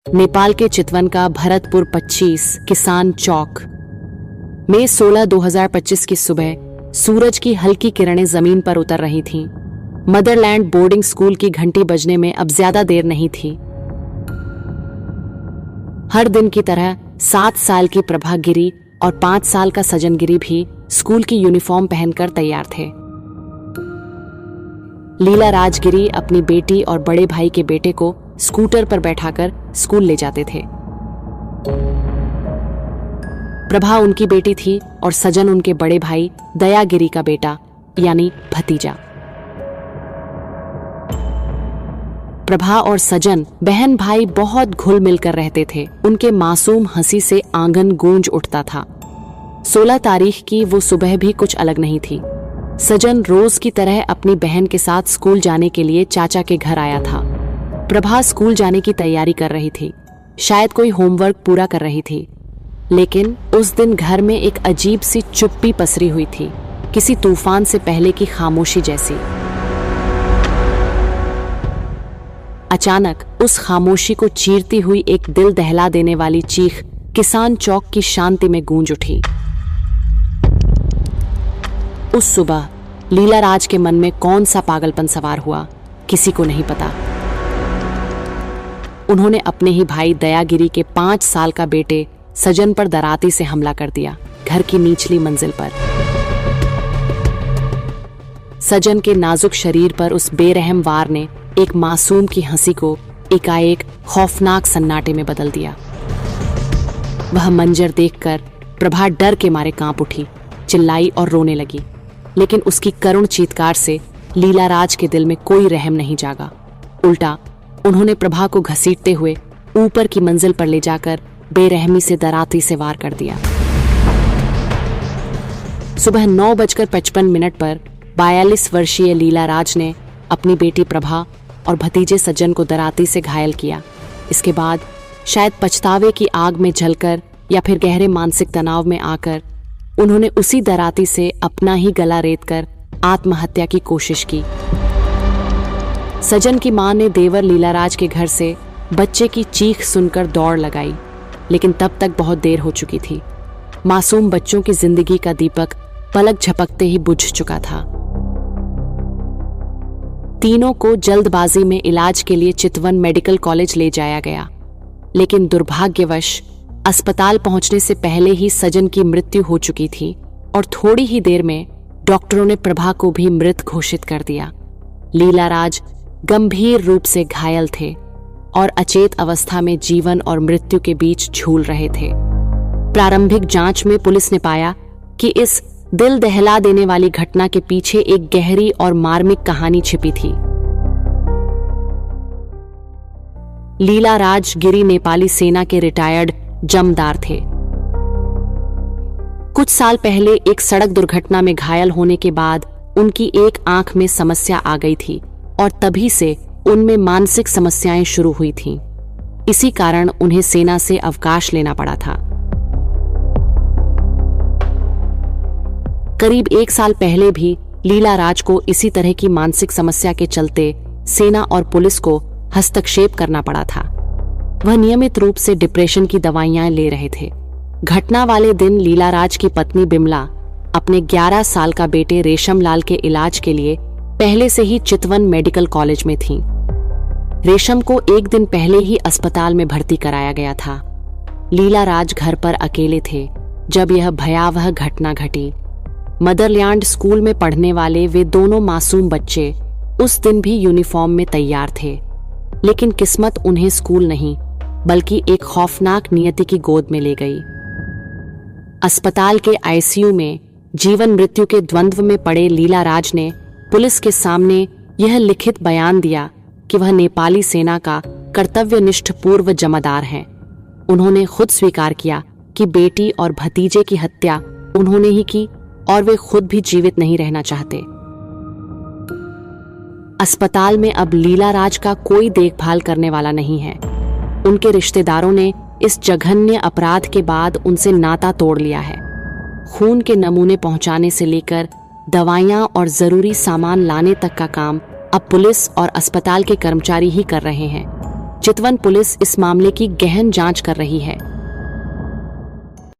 नेपाल के चितवन का भरतपुर 25 किसान चौक। मई 16, 2025 की सुबह सूरज की हल्की किरणें जमीन पर उतर रही थीं। मदरलैंड बोर्डिंग स्कूल की घंटी बजने में अब ज्यादा देर नहीं थी। हर दिन की तरह 7 साल की प्रभा गिरी और 5 साल का सजन गिरी भी स्कूल की यूनिफॉर्म पहनकर तैयार थे। लीला राजगिरी अपनी बेटी और बड़े भाई के बेटे को स्कूटर पर बैठाकर स्कूल ले जाते थे। प्रभा उनकी बेटी थी और सजन उनके बड़े भाई दयागिरी का बेटा यानी भतीजा। प्रभा और सजन बहन भाई बहुत घुल मिलकर रहते थे। उनके मासूम हंसी से आंगन गूंज उठता था। 16 तारीख की वो सुबह भी कुछ अलग नहीं थी। सजन रोज की तरह अपनी बहन के साथ स्कूल जाने के लिए चाचा के घर आया था। प्रभा स्कूल जाने की तैयारी कर रही थी, शायद कोई होमवर्क पूरा कर रही थी। लेकिन उस दिन घर में एक अजीब सी चुप्पी पसरी हुई थी, किसी तूफान से पहले की खामोशी जैसी। अचानक उस खामोशी को चीरती हुई एक दिल दहला देने वाली चीख किसान चौक की शांति में गूंज उठी। उस सुबह लीला राज के मन में कौन सा पागलपन सवार हुआ, किसी को नहीं पता। उन्होंने अपने ही भाई दयागिरी के 5 साल का बेटे सजन पर दराती से हमला कर दिया, घर की निचली मंजिल पर। सजन के नाजुक शरीर पर उस बेरहम वार ने एक मासूम की हंसी को एकाएक खौफनाक सन्नाटे में बदल दिया। वह मंजर देखकर प्रभा डर के मारे कांप उठी, चिल्लाई और रोने लगी। लेकिन उसकी करुण चीत्कार से लीला राज के दिल में कोई रहम नहीं जागा। उल्टा उन्होंने प्रभा को घसीटते हुए ऊपर की मंजिल पर ले जाकर बेरहमी से दराती से वार कर दिया। सुबह 9:55 पर 42 वर्षीय लीला राज ने अपनी बेटी प्रभा और भतीजे सज्जन को दराती से घायल किया। इसके बाद शायद पछतावे की आग में जलकर या फिर गहरे मानसिक तनाव में आकर उन्होंने उसी दराती से अपना ही गला रेतकर आत्महत्या की कोशिश की। सजन की मां ने देवर लीलाराज के घर से बच्चे की चीख सुनकर दौड़ लगाई, लेकिन तब तक बहुत देर हो चुकी थी। मासूम बच्चों की जिंदगी का दीपक पलक झपकते ही बुझ चुका था। तीनों को जल्दबाजी में इलाज के लिए चितवन मेडिकल कॉलेज ले जाया गया, लेकिन दुर्भाग्यवश अस्पताल पहुंचने से पहले ही सजन की मृत्यु हो चुकी थी और थोड़ी ही देर में डॉक्टरों ने प्रभा को भी मृत घोषित कर दिया। लीला राज गंभीर रूप से घायल थे और अचेत अवस्था में जीवन और मृत्यु के बीच झूल रहे थे। प्रारंभिक जांच में पुलिस ने पाया कि इस दिल दहला देने वाली घटना के पीछे एक गहरी और मार्मिक कहानी छिपी थी। लीला राजगिरी नेपाली सेना के रिटायर्ड जमदार थे। कुछ साल पहले एक सड़क दुर्घटना में घायल होने के बाद उनकी एक आंख में समस्या आ गई थी और तभी से उनमें मानसिक समस्याएं शुरू हुई थीं। इसी कारण उन्हें सेना से अवकाश लेना पड़ा था। करीब 1 साल पहले भी लीला राज को इसी तरह की मानसिक समस्या के चलते सेना और पुलिस को हस्तक्षेप करना पड़ा था। वह नियमित रूप से डिप्रेशन की दवाइयां ले रहे थे। घटना वाले दिन लीला राज की पत्नी बिमला अपने 11 साल का बेटे रेशम लाल के इलाज के लिए पहले से ही चितवन मेडिकल कॉलेज में थीं। रेशम को एक दिन पहले ही अस्पताल में भर्ती कराया गया था। लीला राज घर पर अकेले थे जब यह भयावह घटना घटी। मदरलैंड स्कूल में पढ़ने वाले वे दोनों मासूम बच्चे उस दिन भी यूनिफॉर्म में तैयार थे, लेकिन किस्मत उन्हें स्कूल नहीं बल्कि एक खौफनाक नियति की गोद में ले गई। अस्पताल के आईसीयू में जीवन मृत्यु के द्वंद्व में पड़े लीला राज ने पुलिस के सामने यह लिखित बयान दिया कि वह नेपाली सेना का कर्तव्यनिष्ठ पूर्व जमादार हैं। उन्होंने खुद स्वीकार किया कि बेटी और भतीजे की हत्या उन्होंने ही की और वे खुद भी जीवित नहीं रहना चाहते। अस्पताल में अब लीला राज का कोई देखभाल करने वाला नहीं है। उनके रिश्तेदारों ने इस जघन्य अपराध के बाद उनसे नाता तोड़ लिया है। खून के नमूने पहुंचाने से लेकर दवाइयां और जरूरी सामान लाने तक का काम अब पुलिस और अस्पताल के कर्मचारी ही कर रहे हैं। चितवन पुलिस इस मामले की गहन जांच कर रही है।